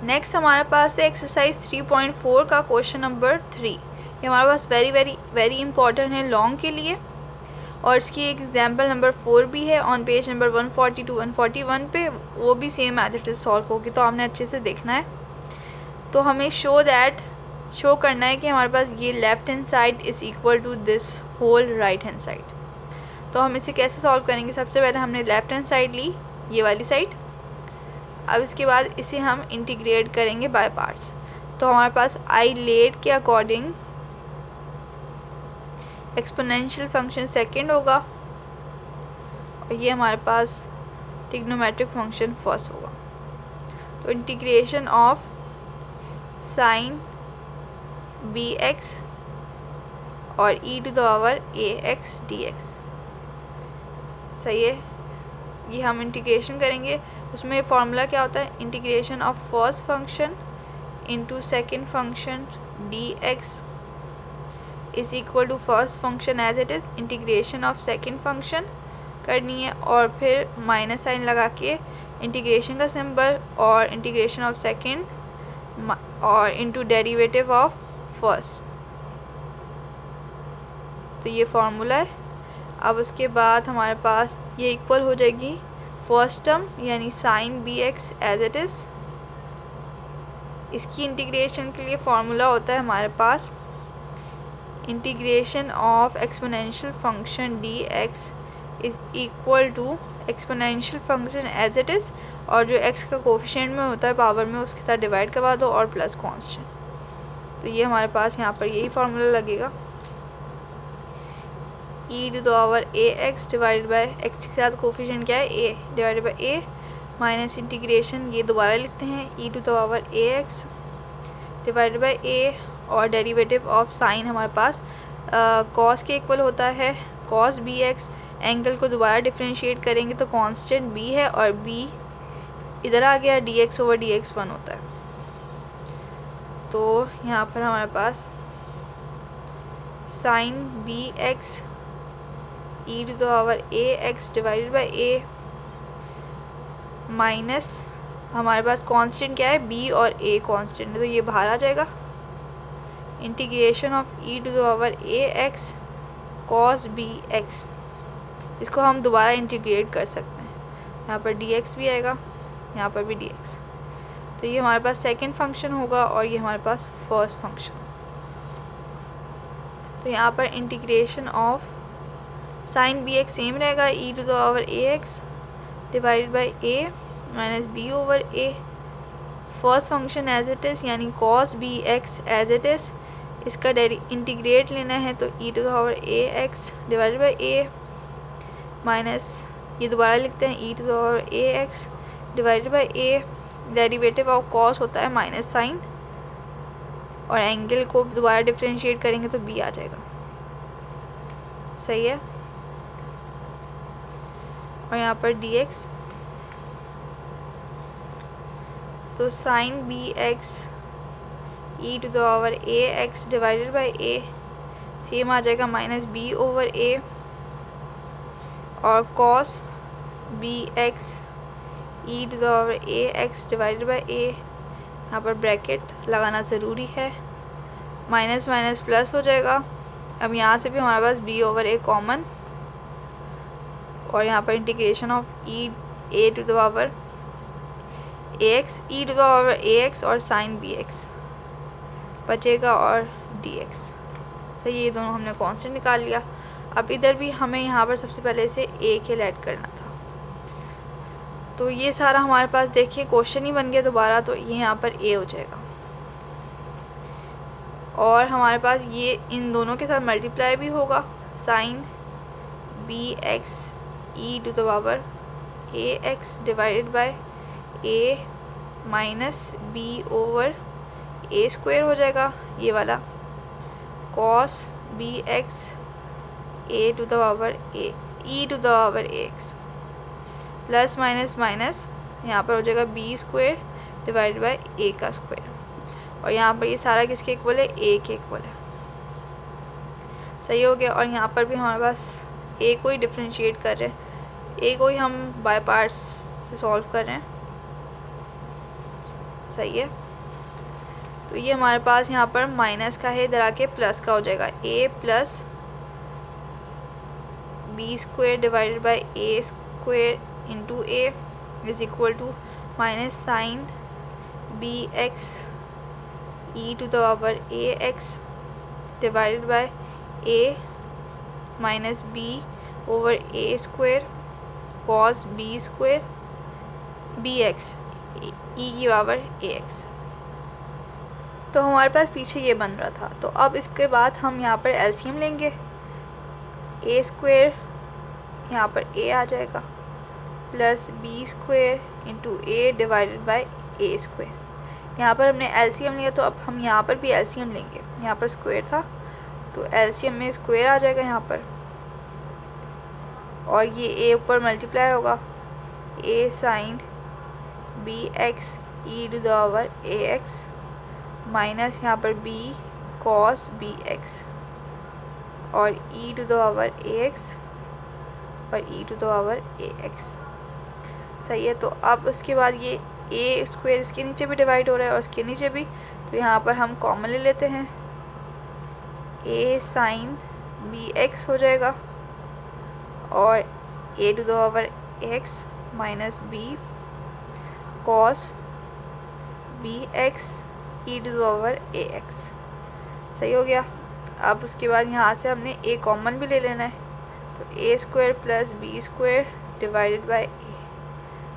Next हमारे पास है exercise 3.4 का क्वेश्चन नंबर 3। ये हमारे पास वेरी वेरी वेरी इंपॉर्टेंट है लॉन्ग के लिए, और इसकी एक एग्जाम्पल नंबर 4 भी है ऑन पेज नंबर 142 141 पे, वो भी same as it is solve होगी, तो आपने अच्छे से देखना है। तो हमें शो करना है कि हमारे पास ये left hand side is equal to this whole right hand side. तो हम इसे कैसे सॉल्व करेंगे? सबसे पहले हमने लेफ्ट हैंड साइड ली, ये वाली साइड। अब इसके बाद इसे हम इंटीग्रेट करेंगे बाय पार्ट्स। तो हमारे पास आई लेट के अकॉर्डिंग एक्सपोनेंशियल फंक्शन सेकंड होगा, और ये हमारे पास ट्रिग्नोमेट्रिक फंक्शन फर्स्ट होगा। तो integration of sine b x और e to the power a x d x, सही है। ये हम इंटीग्रेशन करेंगे, उसमें फॉर्मूला क्या होता है? Integration of first function into second function d x is equal to first function as it is. Integration of second function करनी है और फिर माइनस साइन लगा के इंटीग्रेशन का सिंबल, और इंटीग्रेशन ऑफ सेकंड और इनटू डेरिवेटिव ऑफ फर्स्ट। तो ये फार्मूला है। अब उसके बाद हमारे पास ये इक्वल हो जाएगी फर्स्ट टर्म यानी sine b x as it is. इसकी इंटीग्रेशन के लिए फार्मूला होता है हमारे पास integration of exponential function d x is equal to exponential function as it is, और जो एक्स का कोफिशिएंट में होता है पावर में उसके साथ डिवाइड करवा दो और प्लस कांस्टेंट। तो ये हमारे पास यहाँ पर यही फार्मूला लगेगा, e to the power a x divide by x के साथ कोफिशिएंट क्या है? A divided by a minus integration, ये दोबारा लिखते हैं, e to the power a x divided by a, और डेरिवेटिव ऑफ साइन हमारे पास कॉस के इक्वल होता है कॉस बी एक्स। एंगल को दोबारा डिफ्रेंशिएट करेंगे तो कांस्टेंट बी है और बी इधर आ गया, d x over d x 1 होता है। तो यहाँ पर हमारे पास sine b x e to the power a x divided by a minus हमारे पास कांस्टेंट क्या है? बी और ए कांस्टेंट है, तो ये बाहर आ जाएगा। Integration of e to the power a x cos b x, इसको हम दोबारा इंटीग्रेट कर सकते हैं, यहाँ पर डी एक्स भी आएगा, यहाँ पर भी डी एक्स। तो ये हमारे पास सेकंड फंक्शन होगा और ये हमारे पास फर्स्ट फंक्शन। तो यहाँ पर integration of sine b x same रहेगा, e to the power a x divided by a minus b over a, first function as it is यानी cos b x as it is. इसका integrate लेना है तो e to the power a x divided by a minus, ये दोबारा लिखते हैं, e to the power a x divided by a, derivative of cos होता है माइनस साइन, और एंगल को दोबारा डिफ्रेंशिएट करेंगे तो बी आ जाएगा, सही है। और यहाँ पर डी एक्स, तो sine b x e to the power a x divided by a same आ जाएगा माइनस बी ओवर ए, और cos b x e to the power a x divided by a, यहाँ पर bracket लगाना ज़रूरी है, minus minus plus हो जाएगा। अब यहाँ से भी हमारे पास बी ओवर ए कॉमन, और यहाँ पर integration of e a to the power a x e to the power a x और साइन बी एक्स बचेगा, और डी एक्स, सही। ये दोनों हमने कांस्टेंट निकाल लिया। अब इधर भी हमें यहाँ पर सबसे पहले से ए के ऐड करना था, तो ये सारा हमारे पास देखिए क्वेश्चन ही बन गया दोबारा, तो ये यहाँ पर ए हो जाएगा, और हमारे पास ये इन दोनों के साथ मल्टीप्लाई भी होगा, sine b x e to the power a x divided by a minus b over a square हो जाएगा, ये वाला cos b x a to the power a e to the power a x plus minus minus, यहाँ पर हो जाएगा b square divided by a का square, और यहाँ पर ये सारा किसके इक्वल है? ए के इक्वल है, सही हो गया। और यहाँ पर भी हमारे पास ए को ही डिफ्रेंशिएट कर रहे हैं, ए को ही हम बाय पार्ट्स से सॉल्व कर रहे हैं, सही है। तो ये हमारे पास यहाँ पर माइनस का है, इधर आके प्लस का हो जाएगा। A plus b square divided by a square into a is equal to minus sine b x e to the power a x divided by a minus b over a square cos b square b x e की power a x. तो हमारे पास पीछे ये बन रहा था। तो अब इसके बाद हम यहाँ पर एलसीएम लेंगे। ए स्क्वेयर यहाँ पर ए आ जाएगा plus b square into a divided by a square. यहाँ पर हमने एलसीएम लिया तो अब हम यहाँ पर भी एलसीएम लेंगे। यहाँ पर स्क्वेयर था तो एलसीएम में स्क्वेयर आ जाएगा यहाँ पर, और ये ए ऊपर मल्टीप्लाई होगा। A sine b x e to the power a x minus यहाँ पर बी कॉस बी एक्स और e to the power a x और e to the power a x. सही है। तो अब उसके बाद ये ए स्क्वेयर इसके नीचे भी डिवाइड हो रहा है और इसके नीचे भी, तो यहाँ पर हम कॉमन ले लेते हैं। ए साइन बी एक्स हो जाएगा और a to the power x minus b cos b x e to the power a x. सही हो गया। अब उसके बाद यहाँ से हमने ए कॉमन भी ले लेना है, तो a square plus b square divided by a.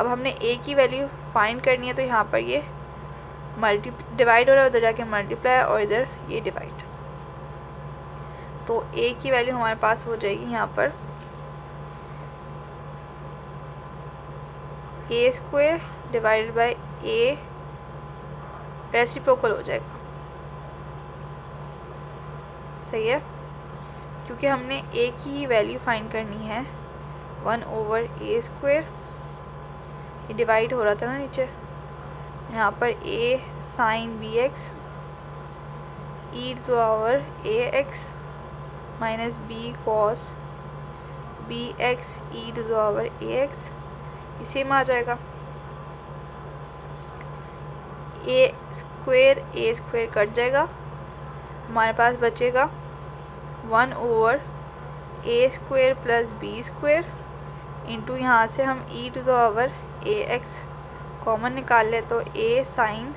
अब हमने ए की वैल्यू फाइंड करनी है, तो यहाँ पर ये डिवाइड हो रहा है, उधर जाके मल्टीप्लाई और इधर ये डिवाइड। तो ए की वैल्यू हमारे पास हो जाएगी यहाँ पर a square divided by a reciprocal हो जाएगा। सही है, क्योंकि हमने ए की ही वैल्यू फाइंड करनी है। 1 ओवर ए स्क्वायर, ये डिवाइड हो रहा था ना नीचे, यहाँ पर a sine b x e to power a x minus b cos b x e to power a x, इसी में आ जाएगा। ए स्क्वेयर कट जाएगा, हमारे पास बचेगा 1 over a square plus b square into यहाँ से हम e to the power a x common निकाल ले, तो a sine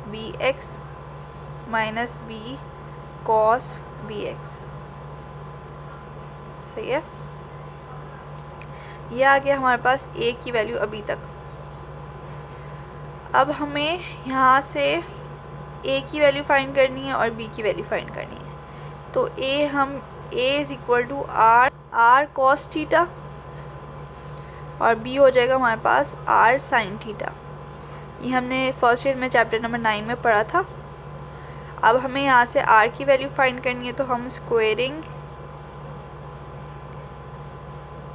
b x minus b cos b x. सही है। ये आ गया हमारे पास ए की वैल्यू अभी तक। अब हमें यहाँ से ए की वैल्यू फाइंड करनी है और बी की वैल्यू फाइंड करनी है। तो a is equal to r cos theta और बी हो जाएगा हमारे पास आर साइन थीटा। ये हमने फर्स्ट ईयर में चैप्टर नंबर 9 में पढ़ा था। अब हमें यहाँ से आर की वैल्यू फाइंड करनी है, तो हम स्क्वेयरिंग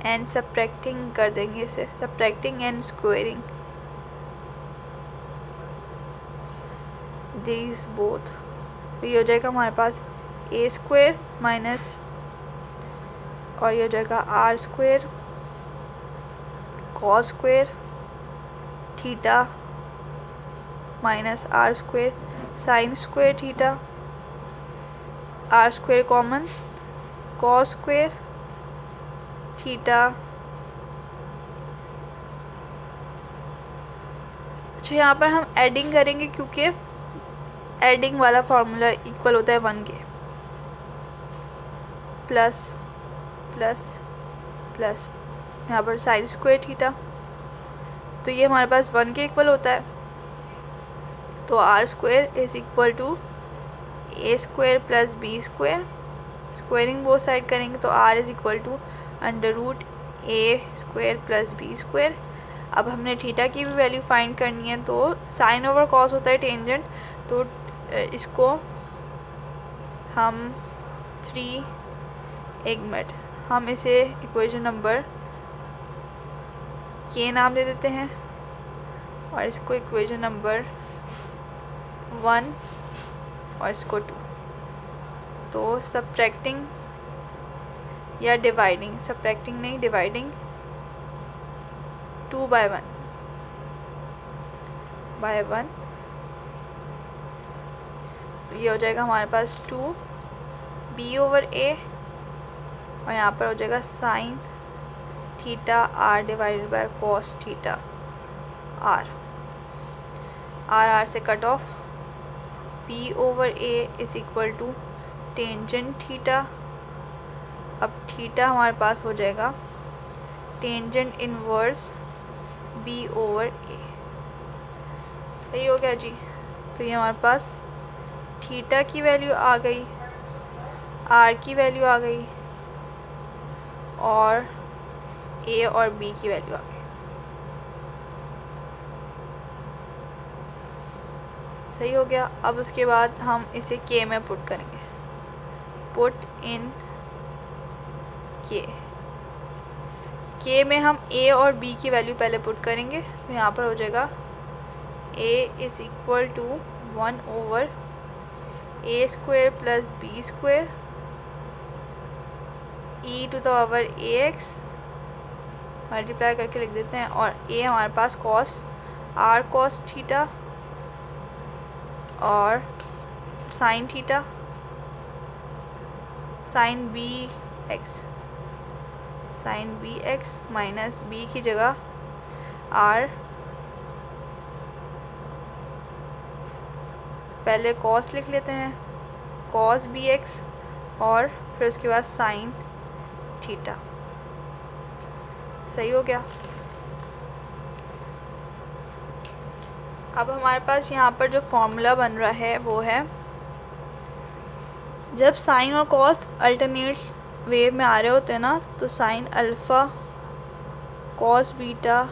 एंड सब्ट्रैक्टिंग कर देंगे इसे, subtracting and squaring these both. तो ये हो जाएगा हमारे पास ए स्क्वेयर माइनस और ये हो जाएगा r square cos square theta minus r square sine square theta, r square common cos square theta. अच्छा, यहाँ पर हम एडिंग करेंगे क्योंकि एडिंग वाला फॉर्मूला इक्वल होता है 1 के। प्लस प्लस प्लस यहाँ पर साइन स्क्वायर थीटा, तो ये हमारे पास 1 के इक्वल होता है। तो r square is equal to a square plus b square, squaring both side करेंगे तो r is equal to under root a square plus b square. अब हमने थीटा की भी वैल्यू फाइंड करनी है, तो साइन ओवर कॉस होता है टेंजेंट, तो इसको हम 1 मिनट हम इसे इक्वेशन नंबर के नाम दे देते हैं और इसको इक्वेशन नंबर 1 और इसको 2। तो सब्ट्रैक्टिंग या डिवाइडिंग, सब्ट्रैक्टिंग नहीं डिवाइडिंग 2 by 1 तो ये हो जाएगा हमारे पास 2b/a और यहाँ पर हो जाएगा sine theta r divided by cos theta r। r से cut off, b/a is equal to tangent theta. अब थीटा हमारे पास हो जाएगा टेंजेंट इनवर्स b/a। सही हो गया जी। तो ये हमारे पास थीटा की वैल्यू आ गई, r की वैल्यू आ गई और a और b की वैल्यू आ गई। सही हो गया। अब उसके बाद हम इसे k में पुट करेंगे। पुट इन k में हम a और b की वैल्यू पहले पुट करेंगे। तो यहाँ पर हो जाएगा a is equal to 1/a² plus b² e⁴ax multiply करके लिख देते हैं, और a हमारे पास r cos थीटा और sine theta sine bx minus b की जगह r, पहले cos लिख लेते हैं, cos bx और फिर उसके बाद साइन थीटा। सही हो गया। अब हमारे पास यहाँ पर जो फॉर्मूला बन रहा है वो है, जब साइन और कॉस अल्टरनेट वेव में आ रहे होते हैं ना, तो sine alpha cos beta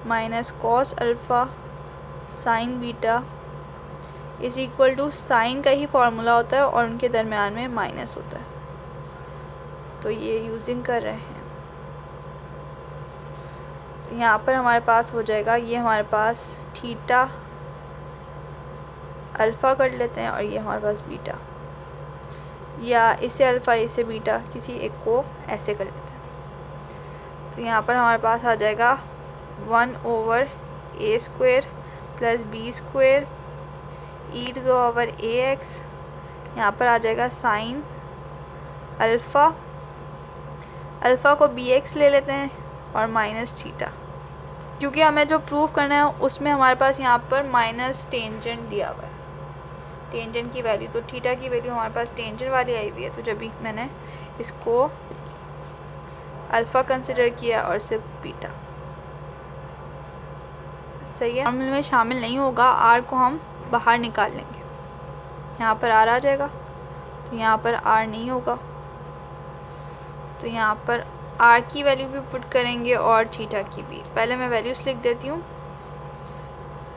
minus cos alpha sine beta is equal to sine का ही फॉर्मूला होता है और उनके दरमियान में माइनस होता है। तो ये यूजिंग कर रहे हैं। तो यहाँ पर हमारे पास हो जाएगा, ये हमारे पास थीटा अल्फ़ा कर लेते हैं और ये हमारे पास बीटा, या इसे अल्फ़ा इसे बीटा, किसी एक को ऐसे कर लेते हैं। तो यहाँ पर हमारे पास आ जाएगा 1/a² प्लस b² e⁴ax। यहाँ पर आ जाएगा साइन अल्फ़ा को bx ले लेते हैं और माइनस थीटा, क्योंकि हमें जो प्रूफ करना है उसमें हमारे पास यहाँ पर माइनस टेंजेंट दिया हुआ है, टेंजेंट की वैल्यू। तो थीटा की वैल्यू हमारे पास टेंजेंट वाली आई हुई है, तो जब भी मैंने इसको अल्फ़ा कंसिडर किया और सिर्फ बीटा। सही है। फॉर्मूले में शामिल नहीं होगा, आर को हम बाहर निकाल लेंगे। यहाँ पर आर आ जाएगा, तो यहाँ पर आर नहीं होगा, तो यहाँ पर आर की वैल्यू भी पुट करेंगे और थीटा की भी। पहले मैं वैल्यूज़ लिख देती हूँ।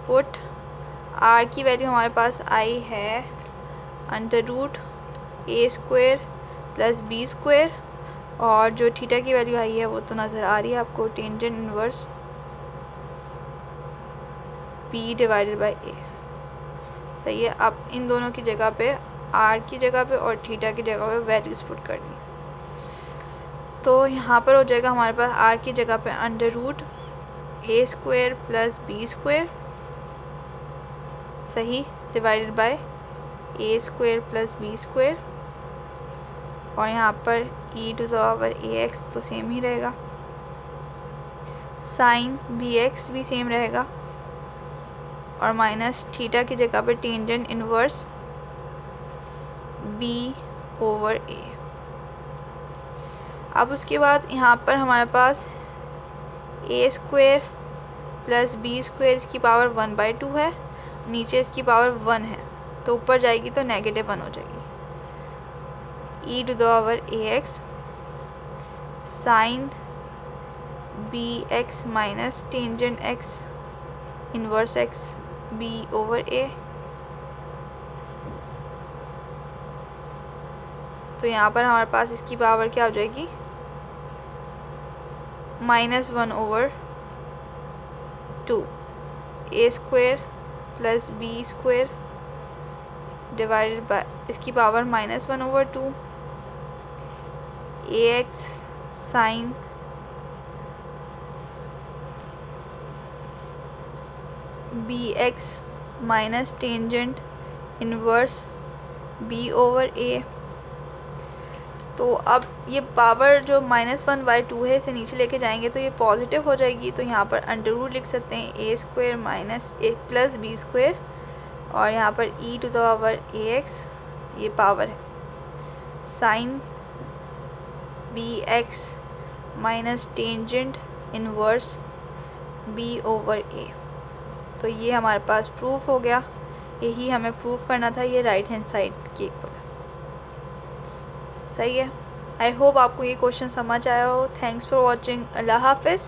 पुट आर की वैल्यू हमारे पास आई है √a² प्लस b², और जो थीटा की वैल्यू आई है वो तो नज़र आ रही है आपको, टेंजेंट इनवर्स b/a। सही है। अब इन दोनों की जगह पे, आर की जगह पे और थीटा की जगह पे वैल्यूज़ पुट करनी। तो यहाँ पर हो जाएगा हमारे पास आर की जगह पे √a² प्लस b², सही, divided by a² plus b², और यहाँ पर e⁴ax तो सेम ही रहेगा, साइन bx भी सेम रहेगा, और माइनस थीटा की जगह पे टेंजेंट इनवर्स b/a। अब उसके बाद यहाँ पर हमारे पास a² प्लस b² इसकी पावर 1/2 है, नीचे इसकी पावर 1 है, तो ऊपर जाएगी तो -1 हो जाएगी। e⁴ax sine bx minus tangent x inverse x b/a। तो यहाँ पर हमारे पास इसकी पावर क्या हो जाएगी, -1/2 a² plus b² divided by इसकी power -1/2 ax sine bx minus tangent inverse b over a. तो अब ये पावर जो -1/2 है इसे नीचे लेके जाएंगे तो ये पॉजिटिव हो जाएगी, तो यहाँ पर अंडर रूट लिख सकते हैं a square minus a plus b square, और यहाँ पर e to the power ax ये पावर है sine b x minus tangent inverse b over a। तो ये हमारे पास प्रूफ हो गया, यही हमें प्रूफ करना था ये राइट हैंड साइड के इक्वल। सही है। आई होप आपको ये क्वेश्चन समझ आया हो। Thanks for watching. अल्लाह हाफिज़।